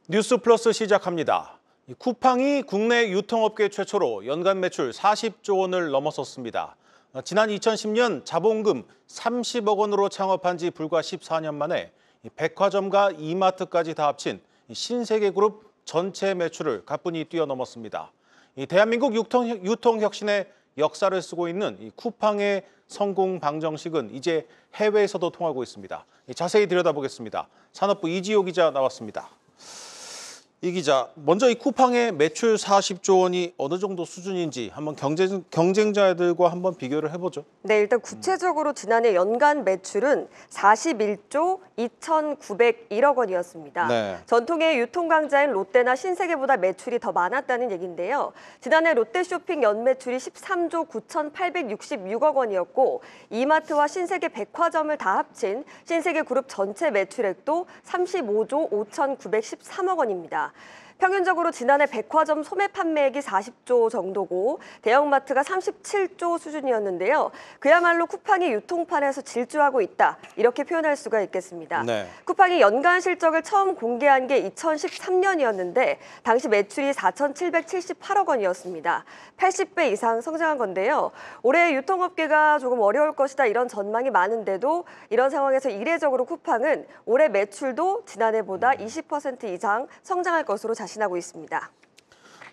뉴스 플러스 시작합니다. 쿠팡이 국내 유통업계 최초로 연간 매출 40조 원을 넘어섰습니다. 지난 2010년 자본금 30억 원으로 창업한 지 불과 14년 만에 백화점과 이마트까지 다 합친 신세계그룹 전체 매출을 가뿐히 뛰어넘었습니다. 대한민국 유통혁신의 역사를 쓰고 있는 이 쿠팡의 성공 방정식은 이제 해외에서도 통하고 있습니다. 자세히 들여다보겠습니다. 산업부 이지호 기자 나왔습니다. 이 기자, 먼저 이 쿠팡의 매출 40조 원이 어느 정도 수준인지 한번 경쟁자들과 한번 비교를 해보죠. 네, 일단 구체적으로 지난해 연간 매출은 41조 2,901억 원이었습니다. 네. 전통의 유통 강자인 롯데나 신세계보다 매출이 더 많았다는 얘기인데요. 지난해 롯데쇼핑 연매출이 13조 9,866억 원이었고 이마트와 신세계 백화점을 다 합친 신세계그룹 전체 매출액도 35조 5,913억 원입니다. 평균적으로 지난해 백화점 소매 판매액이 40조 정도고 대형마트가 37조 수준이었는데요. 그야말로 쿠팡이 유통판에서 질주하고 있다, 이렇게 표현할 수가 있겠습니다. 네. 쿠팡이 연간 실적을 처음 공개한 게 2013년이었는데 당시 매출이 4,778억 원이었습니다. 80배 이상 성장한 건데요. 올해 유통업계가 조금 어려울 것이다, 이런 전망이 많은데도 이런 상황에서 이례적으로 쿠팡은 올해 매출도 지난해보다 20% 이상 성장할 것으로 자신하고 있습니다.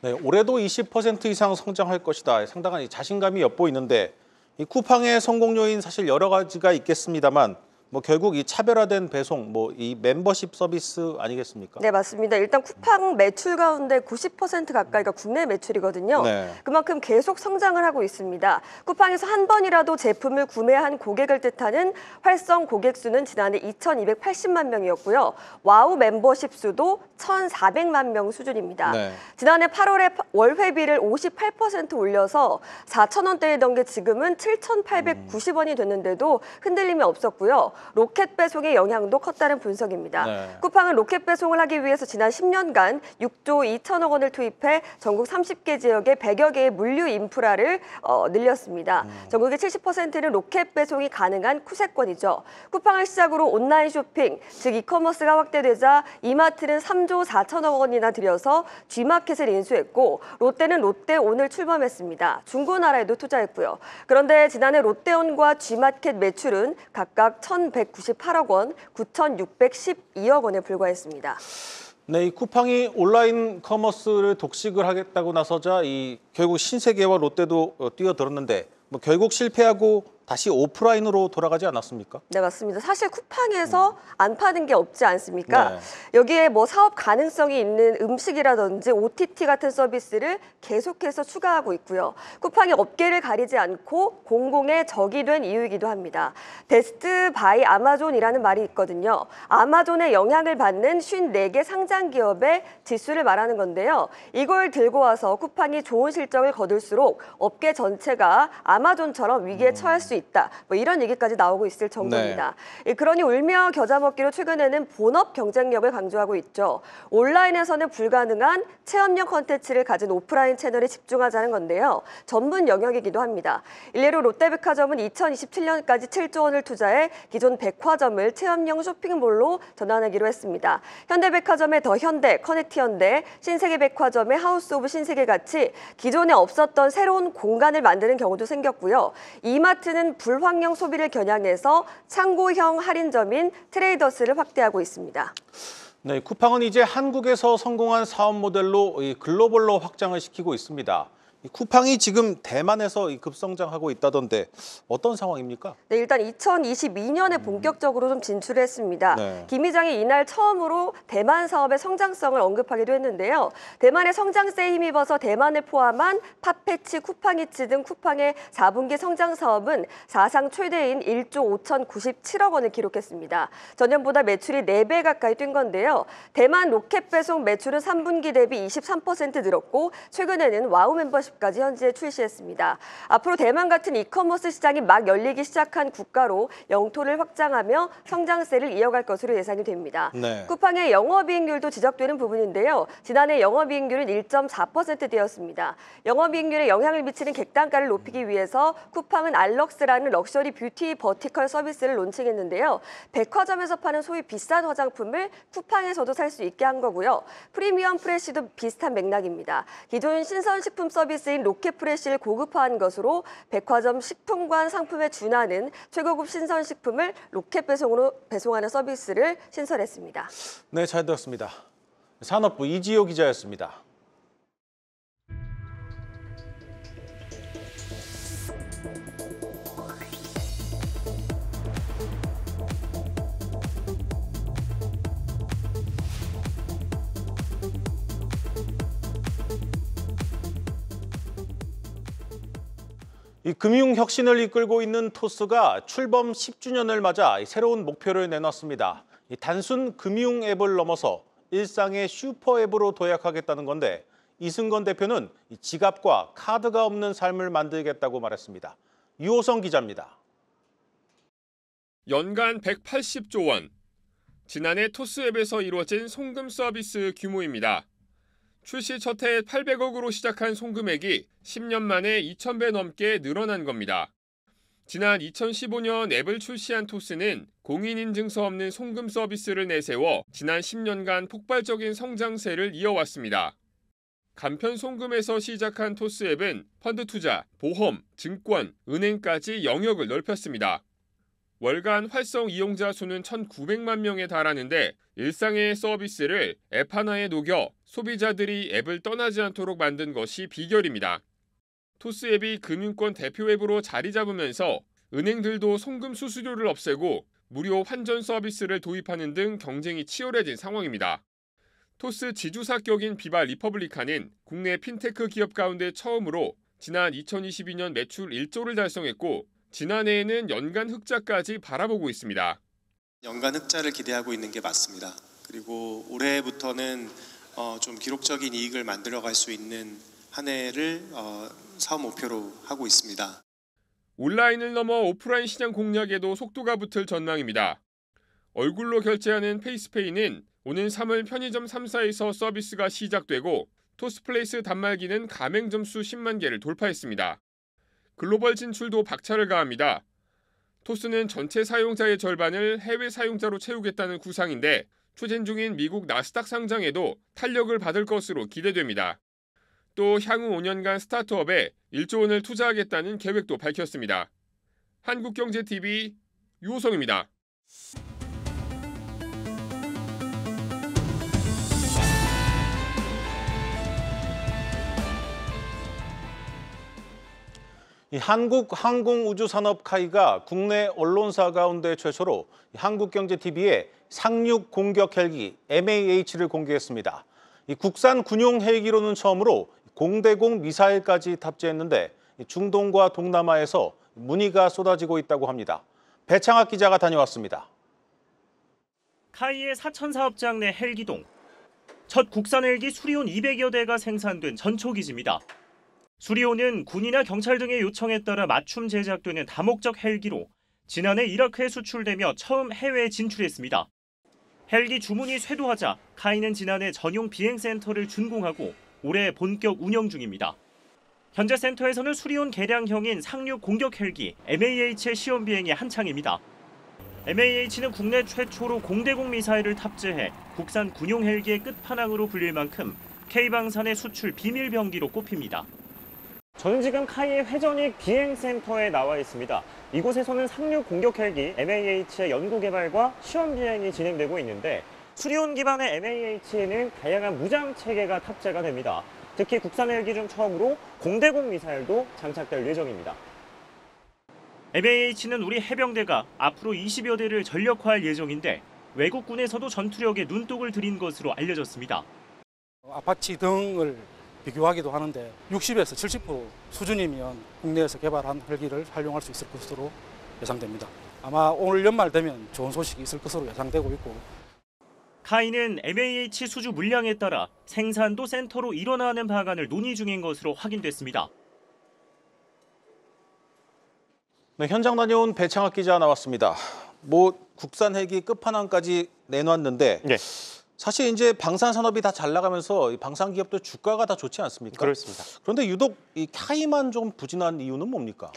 네, 올해도 20% 이상 성장할 것이다. 상당한 자신감이 엿보이는데 이 쿠팡의 성공 요인 사실 여러 가지가 있겠습니다만 결국 이 차별화된 배송, 이 멤버십 서비스 아니겠습니까? 네, 맞습니다. 일단 쿠팡 매출 가운데 90% 가까이가 국내 매출이거든요. 네. 그만큼 계속 성장을 하고 있습니다. 쿠팡에서 한 번이라도 제품을 구매한 고객을 뜻하는 활성 고객 수는 지난해 2,280만 명이었고요. 와우 멤버십 수도 1,400만 명 수준입니다. 네. 지난해 8월에 월 회비를 58% 올려서 4,000원대이던 게 지금은 7,890원이 됐는데도 흔들림이 없었고요. 로켓 배송의 영향도 컸다는 분석입니다. 네. 쿠팡은 로켓 배송을 하기 위해서 지난 10년간 6조 2천억 원을 투입해 전국 30개 지역에 100여 개의 물류 인프라를 늘렸습니다. 전국의 70%는 로켓 배송이 가능한 쿠세권이죠. 쿠팡을 시작으로 온라인 쇼핑, 즉 이커머스가 확대되자 이마트는 3조 4천억 원이나 들여서 G마켓을 인수했고 롯데는 롯데온을 출범했습니다. 중고나라에도 투자했고요. 그런데 지난해 롯데온과 G마켓 매출은 각각 1,198억 원, 9,612억 원에 불과했습니다. 네, 이 쿠팡이 온라인 커머스를 독식을 하겠다고 나서자 결국 신세계와 롯데도 뛰어들었는데 결국 실패하고 다시 오프라인으로 돌아가지 않았습니까? 네, 맞습니다. 사실 쿠팡에서 안 파는 게 없지 않습니까? 네. 여기에 사업 가능성이 있는 음식이라든지 OTT 같은 서비스를 계속해서 추가하고 있고요. 쿠팡이 업계를 가리지 않고 공공의 적이 된 이유이기도 합니다. 데스트 바이 아마존이라는 말이 있거든요. 아마존의 영향을 받는 54개 상장 기업의 지수를 말하는 건데요. 이걸 들고 와서 쿠팡이 좋은 실적을 거둘수록 업계 전체가 아마존처럼 위기에 처할 수 있다, 이런 얘기까지 나오고 있을 정도입니다. 네. 그러니 울며 겨자 먹기로 최근에는 본업 경쟁력을 강조하고 있죠. 온라인에서는 불가능한 체험형 콘텐츠를 가진 오프라인 채널에 집중하자는 건데요. 전문 영역이기도 합니다. 일례로 롯데백화점은 2027년까지 7조 원을 투자해 기존 백화점을 체험형 쇼핑몰로 전환하기로 했습니다. 현대백화점의 더 현대, 커넥트 현대, 신세계백화점의 하우스 오브 신세계 같이 기존에 없었던 새로운 공간을 만드는 경우도 생겼고요. 이마트는 불황형 소비를 겨냥해서 창고형 할인점인 트레이더스를 확대하고 있습니다. 네, 쿠팡은 이제 한국에서 성공한 사업 모델로 글로벌로 확장을 시키고 있습니다. 쿠팡이 지금 대만에서 급성장하고 있다던데 어떤 상황입니까? 네, 일단 2022년에 본격적으로 좀 진출을 했습니다. 네. 김 회장이 이날 처음으로 대만 사업의 성장성을 언급하기도 했는데요. 대만의 성장세에 힘입어서 대만을 포함한 팥패치, 쿠팡이츠 등 쿠팡의 4분기 성장 사업은 사상 최대인 1조 5,097억 원을 기록했습니다. 전년보다 매출이 4배 가까이 뛴 건데요. 대만 로켓 배송 매출은 3분기 대비 23% 늘었고 최근에는 와우 멤버십 가지 현재 출시했습니다. 앞으로 대만 같은 이커머스 시장이 막 열리기 시작한 국가로 영토를 확장하며 성장세를 이어갈 것으로 예상이 됩니다. 네. 쿠팡의 영업이익률도 지적되는 부분인데요. 지난해 영업이익률은 1.4%대였습니다. 영업이익률에 영향을 미치는 객단가를 높이기 위해서 쿠팡은 알럭스라는 럭셔리 뷰티 버티컬 서비스를 론칭했는데요. 백화점에서 파는 소위 비싼 화장품을 쿠팡에서도 살 수 있게 한 거고요. 프리미엄 프레쉬도 비슷한 맥락입니다. 기존 신선식품 서비스인 로켓프레쉬를 고급화한 것으로 백화점 식품관 상품에 준하는 최고급 신선식품을 로켓 배송으로 배송하는 서비스를 신설했습니다. 네, 잘 들었습니다. 산업부 이지호 기자였습니다. 이 금융혁신을 이끌고 있는 토스가 출범 10주년을 맞아 새로운 목표를 내놨습니다. 이 단순 금융 앱을 넘어서 일상의 슈퍼 앱으로 도약하겠다는 건데 이승건 대표는 지갑과 카드가 없는 삶을 만들겠다고 말했습니다. 유호성 기자입니다. 연간 180조 원. 지난해 토스 앱에서 이루어진 송금 서비스 규모입니다. 출시 첫 해 800억으로 시작한 송금액이 10년 만에 2,000배 넘게 늘어난 겁니다. 지난 2015년 앱을 출시한 토스는 공인인증서 없는 송금 서비스를 내세워 지난 10년간 폭발적인 성장세를 이어왔습니다. 간편 송금에서 시작한 토스 앱은 펀드 투자, 보험, 증권, 은행까지 영역을 넓혔습니다. 월간 활성 이용자 수는 1,900만 명에 달하는데 일상의 서비스를 앱 하나에 녹여 소비자들이 앱을 떠나지 않도록 만든 것이 비결입니다. 토스 앱이 금융권 대표 앱으로 자리 잡으면서 은행들도 송금 수수료를 없애고 무료 환전 서비스를 도입하는 등 경쟁이 치열해진 상황입니다. 토스 지주사 격인 비바 리퍼블리카는 국내 핀테크 기업 가운데 처음으로 지난 2022년 매출 1조를 달성했고 지난해에는 연간 흑자까지 바라보고 있습니다. 연간 흑자를 기대하고 있는 게 맞습니다. 그리고 올해부터는 좀 기록적인 이익을 만들어갈 수 있는 한 해를 사업 목표로 하고 있습니다. 온라인을 넘어 오프라인 시장 공략에도 속도가 붙을 전망입니다. 얼굴로 결제하는 페이스페이는 오는 3월 편의점 3사에서 서비스가 시작되고 토스플레이스 단말기는 가맹점 수 10만 개를 돌파했습니다. 글로벌 진출도 박차를 가합니다. 토스는 전체 사용자의 절반을 해외 사용자로 채우겠다는 구상인데 추진 중인 미국 나스닥 상장에도 탄력을 받을 것으로 기대됩니다. 또 향후 5년간 스타트업에 1조 원을 투자하겠다는 계획도 밝혔습니다. 한국경제TV 유호성입니다. 이 한국항공우주산업카이가 국내 언론사 가운데 최초로 한국경제TV에 상륙 공격 헬기 MAH를 공개했습니다. 이 국산 군용 헬기로는 처음으로 공대공 미사일까지 탑재했는데 중동과 동남아에서 문의가 쏟아지고 있다고 합니다. 배창학 기자가 다녀왔습니다. 카이의 사천사업장 내 헬기동. 첫 국산 헬기 수리온 200여 대가 생산된 전초기지입니다. 수리온은 군이나 경찰 등의 요청에 따라 맞춤 제작되는 다목적 헬기로 지난해 이라크에 수출되며 처음 해외에 진출했습니다. 헬기 주문이 쇄도하자 카이는 지난해 전용 비행센터를 준공하고 올해 본격 운영 중입니다. 현재 센터에서는 수리온 개량형인 상륙 공격 헬기 MAH의 시험 비행이 한창입니다. MAH는 국내 최초로 공대공 미사일을 탑재해 국산 군용 헬기의 끝판왕으로 불릴 만큼 K방산의 수출 비밀 병기로 꼽힙니다. 저는 지금 카이의 회전익 비행센터에 나와 있습니다. 이곳에서는 상륙 공격 헬기 MAH의 연구 개발과 시험 비행이 진행되고 있는데 수리온 기반의 MAH에는 다양한 무장 체계가 탑재가 됩니다. 특히 국산 헬기 중 처음으로 공대공 미사일도 장착될 예정입니다. MAH는 우리 해병대가 앞으로 20여 대를 전력화할 예정인데 외국군에서도 전투력에 눈독을 들인 것으로 알려졌습니다. 아파치 등을 비교하기도 하는데 60에서 70% 수준이면 국내에서 개발한 헬기를 활용할 수 있을 것으로 예상됩니다. 아마 오늘 연말 되면 좋은 소식이 있을 것으로 예상되고 있고. 카이는 MAH 수주 물량에 따라 생산도 센터로 일원화하는 방안을 논의 중인 것으로 확인됐습니다. 네, 현장 다녀온 배창학 기자 나왔습니다. 국산 헬기 끝판왕까지 내놨는데 네. 사실 이제 방산 산업이 다 잘 나가면서 이 방산 기업도 주가가 다 좋지 않습니까? 그렇습니다. 그런데 유독 이 카이만 좀 부진한 이유는 뭡니까?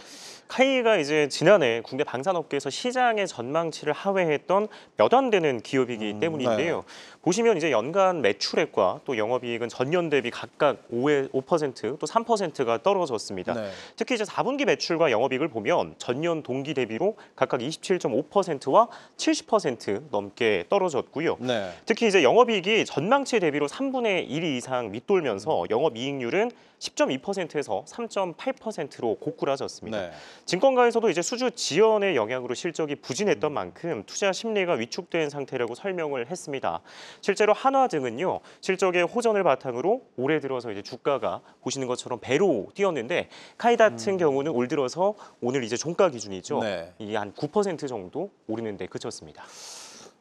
카이가 이제 지난해 국내 방산업계에서 시장의 전망치를 하회했던 몇 안 되는 기업이기 때문인데요. 보시면 이제 연간 매출액과 또 영업이익은 전년 대비 각각 5% 또 3%가 떨어졌습니다. 네. 특히 이제 4분기 매출과 영업이익을 보면 전년 동기 대비로 각각 27.5%와 70% 넘게 떨어졌고요. 네. 특히 이제 영업이익이 전망치 대비로 3분의 1 이상 밑돌면서 영업이익률은 10.2%에서 3.8%로 고꾸라졌습니다. 네. 증권가에서도 이제 수주 지연의 영향으로 실적이 부진했던 만큼 투자 심리가 위축된 상태라고 설명을 했습니다. 실제로 한화증은요, 실적의 호전을 바탕으로 올해 들어서 이제 주가가 보시는 것처럼 배로 뛰었는데 카이 같은 경우는 올 들어서 오늘 이제 종가 기준이죠. 네. 이 한 9% 정도 오르는 데 그쳤습니다.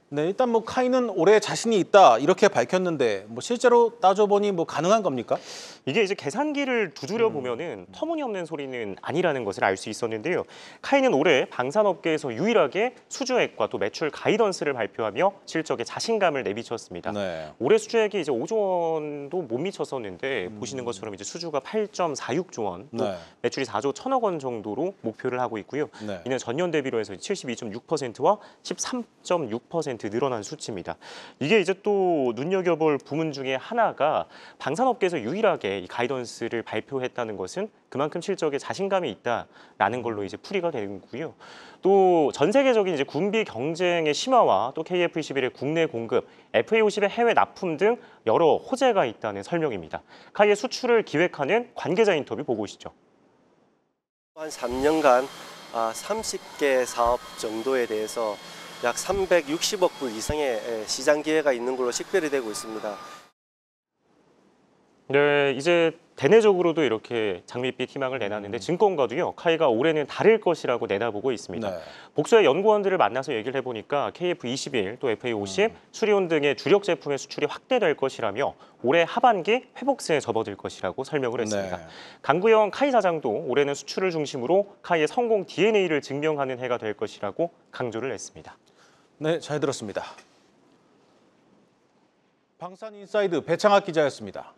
네, 일단 카이는 올해 자신이 있다 이렇게 밝혔는데 실제로 따져보니 가능한 겁니까? 이게 이제 계산기를 두드려 보면은 터무니없는 소리는 아니라는 것을 알 수 있었는데요. 카이는 올해 방산업계에서 유일하게 수주액과 또 매출 가이던스를 발표하며 실적에 자신감을 내비쳤습니다. 네. 올해 수주액이 이제 5조 원도 못 미쳤었는데 보시는 것처럼 이제 수주가 8.46조 원, 또 네. 매출이 4조 1천억 원 정도로 목표를 하고 있고요. 네. 이는 전년 대비로 해서 72.6%와 13.6% 늘어난 수치입니다. 이게 이제 또 눈여겨볼 부문 중에 하나가 방산업계에서 유일하게 이 가이던스를 발표했다는 것은 그만큼 실적에 자신감이 있다라는 걸로 이제 풀이가 되는 거고요. 또 전 세계적인 이제 군비 경쟁의 심화와 또 KF-21의 국내 공급, FA-50의 해외 납품 등 여러 호재가 있다는 설명입니다. 카이의 수출을 기획하는 관계자 인터뷰 보고 오시죠. 한 3년간 30개 사업 정도에 대해서 약 360억 불 이상의 시장 기회가 있는 걸로 식별이 되고 있습니다. 네, 이제 대내적으로도 이렇게 장밋빛 희망을 내놨는데 증권가도요, 카이가 올해는 다를 것이라고 내다보고 있습니다. 네. 복수의 연구원들을 만나서 얘기를 해보니까 KF-21, 또 FA-50, 수리온 등의 주력 제품의 수출이 확대될 것이라며 올해 하반기 회복세에 접어들 것이라고 설명을 했습니다. 네. 강구영 카이 사장도 올해는 수출을 중심으로 카이의 성공 DNA를 증명하는 해가 될 것이라고 강조를 했습니다. 네, 잘 들었습니다. 방산인사이드 배창학 기자였습니다.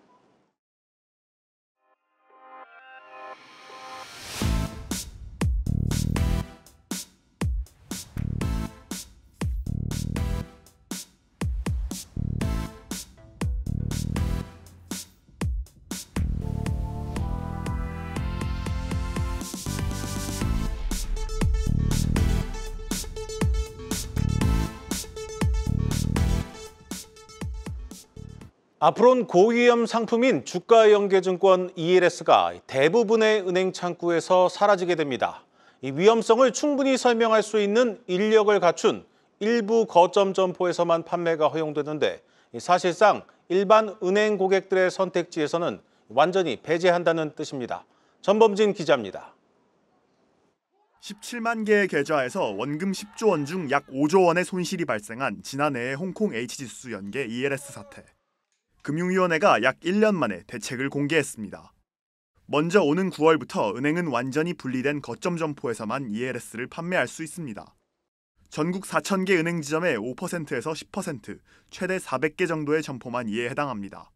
앞으로는 고위험 상품인 주가연계증권 ELS가 대부분의 은행 창구에서 사라지게 됩니다. 이 위험성을 충분히 설명할 수 있는 인력을 갖춘 일부 거점 점포에서만 판매가 허용되는데 사실상 일반 은행 고객들의 선택지에서는 완전히 배제한다는 뜻입니다. 전범진 기자입니다. 17만 개의 계좌에서 원금 10조 원 중 약 5조 원의 손실이 발생한 지난해의 홍콩 H지수 연계 ELS 사태. 금융위원회가 약 1년 만에 대책을 공개했습니다. 먼저 오는 9월부터 은행은 완전히 분리된 거점 점포에서만 ELS를 판매할 수 있습니다. 전국 4,000개 은행 지점의 5%에서 10%, 최대 400개 정도의 점포만 이에 해당합니다.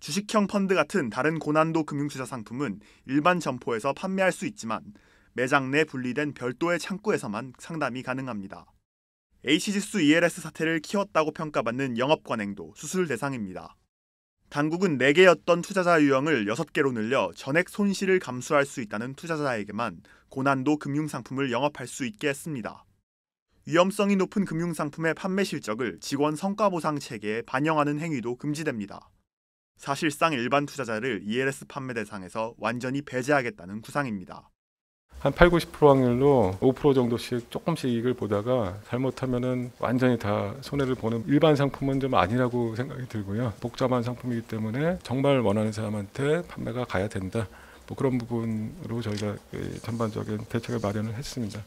주식형 펀드 같은 다른 고난도 금융투자 상품은 일반 점포에서 판매할 수 있지만 매장 내 분리된 별도의 창구에서만 상담이 가능합니다. H지수 ELS 사태를 키웠다고 평가받는 영업관행도 수술 대상입니다. 당국은 4개였던 투자자 유형을 6개로 늘려 전액 손실을 감수할 수 있다는 투자자에게만 고난도 금융상품을 영업할 수 있게 했습니다. 위험성이 높은 금융상품의 판매 실적을 직원 성과보상 체계에 반영하는 행위도 금지됩니다. 사실상 일반 투자자를 ELS 판매 대상에서 완전히 배제하겠다는 구상입니다. 한 80-90% 확률로 5% 정도씩 조금씩 이익을 보다가 잘못하면은 완전히 다 손해를 보는 일반 상품은 좀 아니라고 생각이 들고요. 복잡한 상품이기 때문에 정말 원하는 사람한테 판매가 가야 된다. 그런 부분으로 저희가 전반적인 대책을 마련을 했습니다.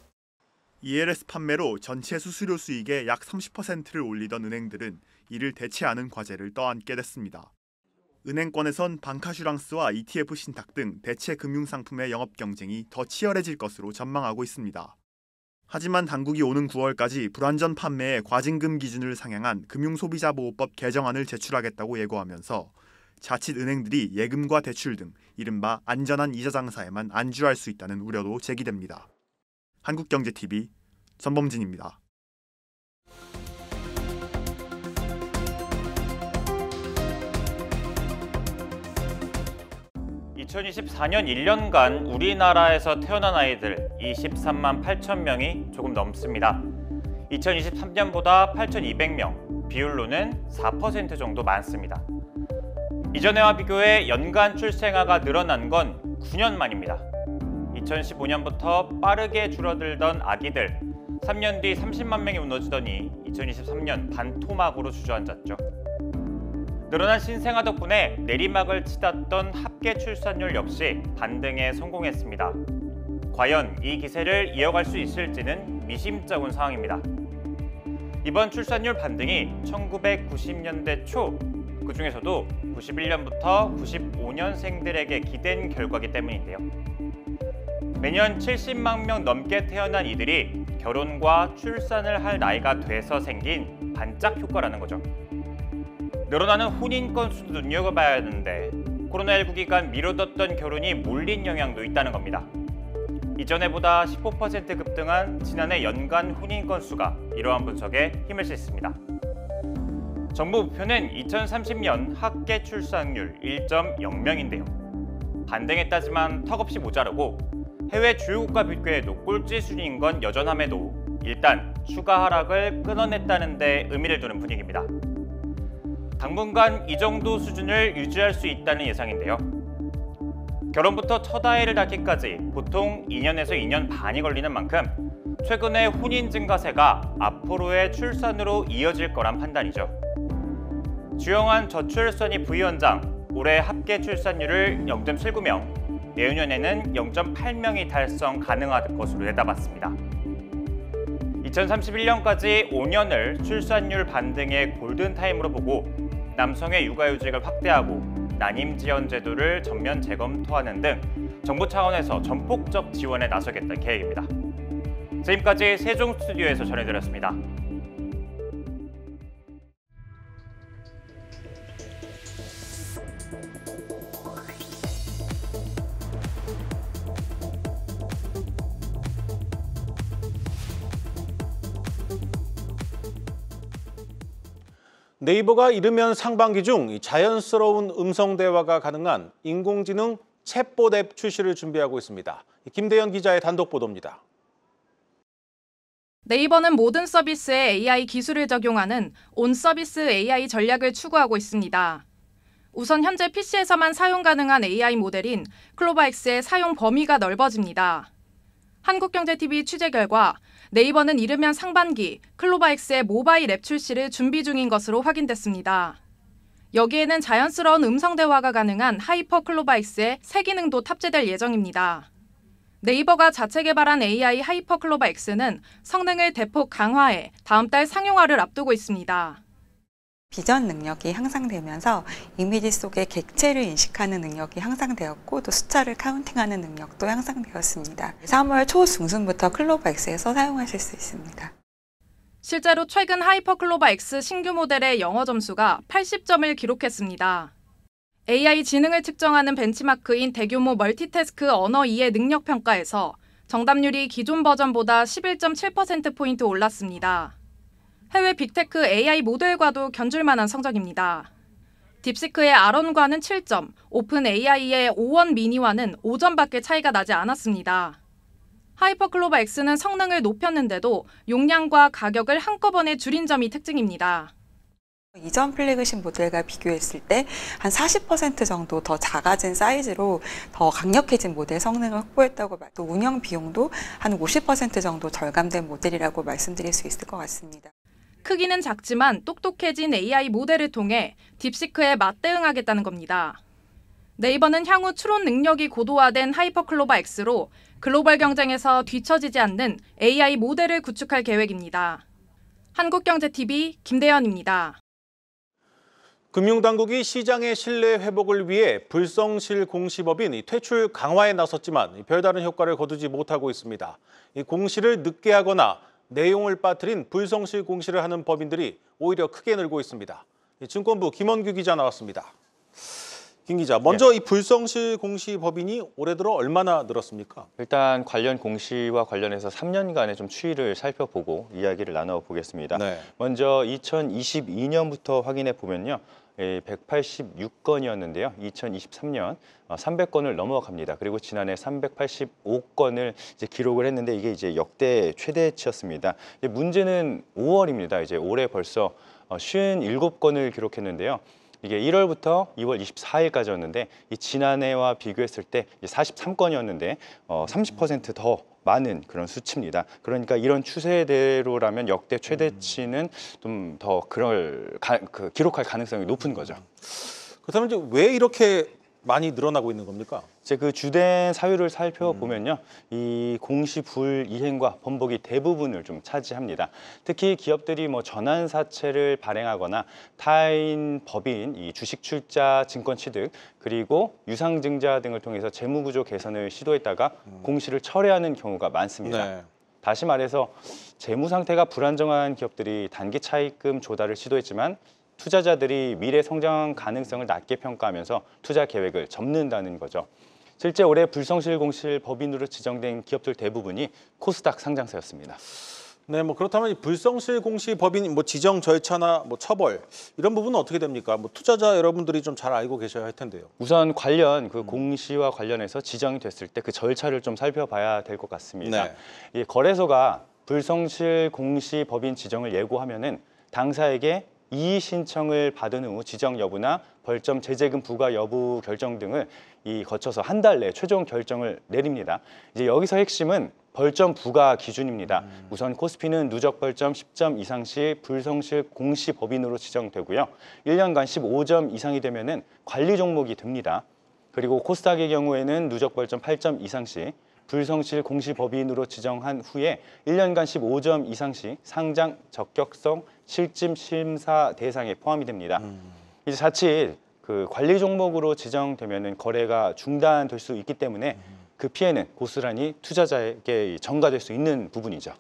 ELS 판매로 전체 수수료 수익의 약 30%를 올리던 은행들은 이를 대체하는 과제를 떠안게 됐습니다. 은행권에선 방카슈랑스와 ETF 신탁 등 대체 금융상품의 영업 경쟁이 더 치열해질 것으로 전망하고 있습니다. 하지만 당국이 오는 9월까지 불완전 판매의 과징금 기준을 상향한 금융소비자보호법 개정안을 제출하겠다고 예고하면서 자칫 은행들이 예금과 대출 등 이른바 안전한 이자 장사에만 안주할 수 있다는 우려도 제기됩니다. 한국경제TV 전범진입니다. 2024년 1년간 우리나라에서 태어난 아이들 23만 8천 명이 조금 넘습니다. 2023년보다 8,200명, 비율로는 4% 정도 많습니다. 이전해와 비교해 연간 출생아가 늘어난 건 9년 만입니다. 2015년부터 빠르게 줄어들던 아기들, 3년 뒤 30만 명이 무너지더니 2023년 반토막으로 주저앉았죠. 늘어난 신생아 덕분에 내리막을 치닫던 합계 출산율 역시 반등에 성공했습니다. 과연 이 기세를 이어갈 수 있을지는 미심쩍은 상황입니다. 이번 출산율 반등이 1990년대 초, 그중에서도 91년부터 95년생들에게 기댄 결과이기 때문인데요. 매년 70만 명 넘게 태어난 이들이 결혼과 출산을 할 나이가 돼서 생긴 반짝 효과라는 거죠. 늘어나는 혼인 건수도 눈여겨봐야 하는데 코로나19 기간 미뤄뒀던 결혼이 몰린 영향도 있다는 겁니다. 이전에보다 15% 급등한 지난해 연간 혼인 건수가 이러한 분석에 힘을 싣습니다. 정부 목표는 2030년 합계 출산율 1.0명인데요. 반등했다지만 턱없이 모자르고 해외 주요 국가 비교해도 꼴찌 순위인 건 여전함에도 일단 추가 하락을 끊어냈다는 데 의미를 두는 분위기입니다. 당분간 이 정도 수준을 유지할 수 있다는 예상인데요. 결혼부터 첫 아이를 낳기까지 보통 2년에서 2년 반이 걸리는 만큼 최근의 혼인 증가세가 앞으로의 출산으로 이어질 거란 판단이죠. 주영환 저출산위 부위원장, 올해 합계 출산율을 0.79명, 내후년에는 0.8명이 달성 가능할 것으로 내다봤습니다. 2031년까지 5년을 출산율 반등의 골든타임으로 보고 남성의 육아휴직을 확대하고 난임지원 제도를 전면 재검토하는 등 정부 차원에서 전폭적 지원에 나서겠다는 계획입니다. 지금까지 세종 스튜디오에서 전해드렸습니다. 네이버가 이르면 상반기 중 자연스러운 음성 대화가 가능한 인공지능 챗봇 앱 출시를 준비하고 있습니다. 김대현 기자의 단독 보도입니다. 네이버는 모든 서비스에 AI 기술을 적용하는 온 서비스 AI 전략을 추구하고 있습니다. 우선 현재 PC에서만 사용 가능한 AI 모델인 클로바X의 사용 범위가 넓어집니다. 한국경제TV 취재 결과 네이버는 이르면 상반기 클로바X의 모바일 앱 출시를 준비 중인 것으로 확인됐습니다. 여기에는 자연스러운 음성 대화가 가능한 하이퍼 클로바X의 새 기능도 탑재될 예정입니다. 네이버가 자체 개발한 AI 하이퍼 클로바X는 성능을 대폭 강화해 다음 달 상용화를 앞두고 있습니다. 비전 능력이 향상되면서 이미지 속의 객체를 인식하는 능력이 향상되었고 또 숫자를 카운팅하는 능력도 향상되었습니다. 3월 초 중순부터 클로바X에서 사용하실 수 있습니다. 실제로 최근 하이퍼 클로바X 신규 모델의 영어 점수가 80점을 기록했습니다. AI 지능을 측정하는 벤치마크인 대규모 멀티태스크 언어 이해 능력 평가에서 정답률이 기존 버전보다 11.7%포인트 올랐습니다. 해외 빅테크 AI 모델과도 견줄만한 성적입니다. 딥시크의 아론과는 7점, 오픈 AI의 O1 미니와는 5점밖에 차이가 나지 않았습니다. 하이퍼클로바 X는 성능을 높였는데도 용량과 가격을 한꺼번에 줄인 점이 특징입니다. 이전 플래그십 모델과 비교했을 때 한 40% 정도 더 작아진 사이즈로 더 강력해진 모델 성능을 확보했다고 또 운영 비용도 한 50% 정도 절감된 모델이라고 말씀드릴 수 있을 것 같습니다. 크기는 작지만 똑똑해진 AI 모델을 통해 딥시크에 맞대응하겠다는 겁니다. 네이버는 향후 추론 능력이 고도화된 하이퍼클로바 X로 글로벌 경쟁에서 뒤처지지 않는 AI 모델을 구축할 계획입니다. 한국경제TV 김대현입니다. 금융당국이 시장의 신뢰 회복을 위해 불성실 공시법인 퇴출 강화에 나섰지만 별다른 효과를 거두지 못하고 있습니다. 이 공시를 늦게 하거나 내용을 빠뜨린 불성실 공시를 하는 법인들이 오히려 크게 늘고 있습니다. 증권부 김원규 기자 나왔습니다. 김 기자, 먼저 이 불성실 공시 법인이 올해 들어 얼마나 늘었습니까? 일단 관련 공시와 관련해서 3년간의 좀 추이를 살펴보고 이야기를 나눠보겠습니다. 네. 먼저 2022년부터 확인해 보면요. 186건이었는데요. 2023년 300건을 넘어갑니다. 그리고 지난해 385건을 이제 기록을 했는데 이게 이제 역대 최대치였습니다. 문제는 5월입니다. 이제 올해 벌써 57건을 기록했는데요. 이게 1월부터 2월 24일까지였는데 이 지난해와 비교했을 때 43건이었는데 30% 더 많은 그런 수치입니다. 그러니까 이런 추세대로라면 역대 최대치는 좀 더 기록할 가능성이 높은 거죠. 그렇다면 이제 왜 이렇게 많이 늘어나고 있는 겁니까? 이제 그 주된 사유를 살펴보면요, 이 공시 불이행과 번복이 대부분을 좀 차지합니다. 특히 기업들이 뭐 전환 사채를 발행하거나 타인 법인 이 주식 출자, 증권 취득 그리고 유상증자 등을 통해서 재무구조 개선을 시도했다가 공시를 철회하는 경우가 많습니다. 네. 다시 말해서 재무 상태가 불안정한 기업들이 단기 차입금 조달을 시도했지만 투자자들이 미래 성장 가능성을 낮게 평가하면서 투자 계획을 접는다는 거죠. 실제 올해 불성실 공시 법인으로 지정된 기업들 대부분이 코스닥 상장사였습니다. 네, 뭐 그렇다면 이 불성실 공시 법인 뭐 지정 절차나 뭐 처벌 이런 부분은 어떻게 됩니까? 뭐 투자자 여러분들이 좀 잘 알고 계셔야 할 텐데요. 우선 관련 그 공시와 관련해서 지정이 됐을 때 그 절차를 좀 살펴봐야 될 것 같습니다. 네. 이 거래소가 불성실 공시 법인 지정을 예고하면은 당사에게 이의 신청을 받은 후 지정 여부나 벌점 제재금 부과 여부 결정 등을 거쳐서 한 달 내 최종 결정을 내립니다. 이제 여기서 핵심은 벌점 부과 기준입니다. 우선 코스피는 누적 벌점 10점 이상 시 불성실 공시 법인으로 지정되고요. 1년간 15점 이상이 되면은 관리 종목이 됩니다. 그리고 코스닥의 경우에는 누적 벌점 8점 이상 시 불성실 공시 법인으로 지정한 후에 1년간 15점 이상 시 상장 적격성 실질 심사 대상에 포함이 됩니다. 이제 자칫 그 관리 종목으로 지정되면은 거래가 중단될 수 있기 때문에 그 피해는 고스란히 투자자에게 전가될 수 있는 부분이죠.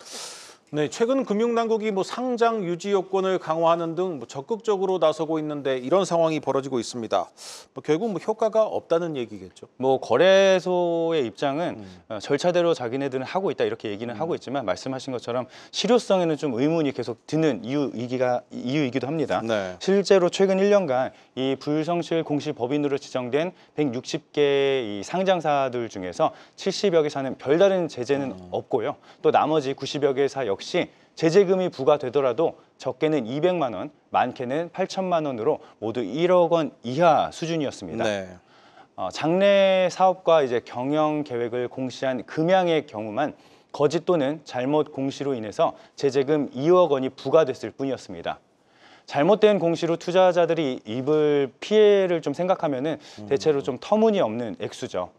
네, 최근 금융당국이 뭐 상장 유지 요건을 강화하는 등 뭐 적극적으로 나서고 있는데 이런 상황이 벌어지고 있습니다. 뭐 결국 뭐 효과가 없다는 얘기겠죠. 뭐 거래소의 입장은 절차대로 자기네들은 하고 있다 이렇게 얘기는 하고 있지만 말씀하신 것처럼 실효성에는 좀 의문이 계속 드는 이유이기도 합니다. 네. 실제로 최근 1년간 이 불성실 공시 법인으로 지정된 160개 이 상장사들 중에서 70여 개사는 별다른 제재는 없고요. 또 나머지 90여 개사 역시 제재금이 부과되더라도 적게는 200만 원, 많게는 8천만 원으로 모두 1억 원 이하 수준이었습니다. 네. 장래 사업과 이제 경영 계획을 공시한 금양의 경우만 거짓 또는 잘못 공시로 인해서 제재금 2억 원이 부과됐을 뿐이었습니다. 잘못된 공시로 투자자들이 입을 피해를 좀 생각하면은 대체로 좀 터무니없는 액수죠.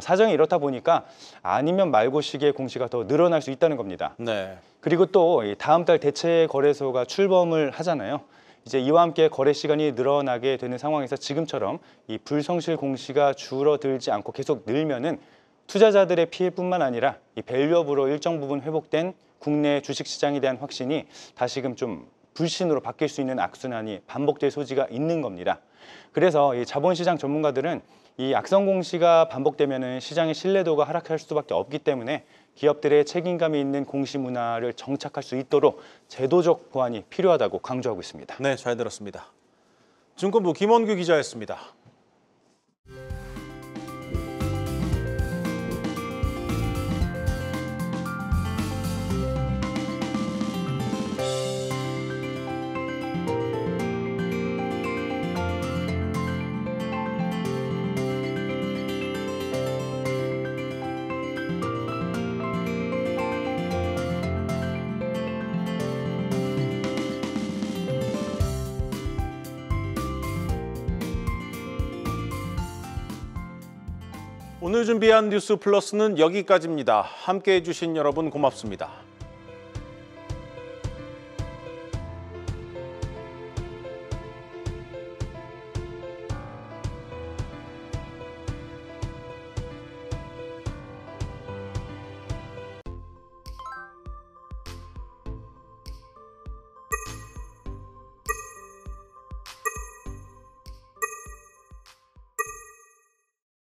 사정이 이렇다 보니까 아니면 말고식의 공시가 더 늘어날 수 있다는 겁니다. 네. 그리고 또 다음 달 대체 거래소가 출범을 하잖아요. 이제 이와 함께 거래 시간이 늘어나게 되는 상황에서 지금처럼 이 불성실 공시가 줄어들지 않고 계속 늘면은 투자자들의 피해뿐만 아니라 이 밸류업으로 일정 부분 회복된 국내 주식시장에 대한 확신이 다시금 좀 불신으로 바뀔 수 있는 악순환이 반복될 소지가 있는 겁니다. 그래서 이 자본시장 전문가들은 이 악성 공시가 반복되면은 시장의 신뢰도가 하락할 수밖에 없기 때문에 기업들의 책임감이 있는 공시 문화를 정착할 수 있도록 제도적 보완이 필요하다고 강조하고 있습니다. 네, 잘 들었습니다. 증권부 김원규 기자였습니다. 오늘 준비한 뉴스 플러스는 여기까지입니다. 함께해 주신 여러분 고맙습니다.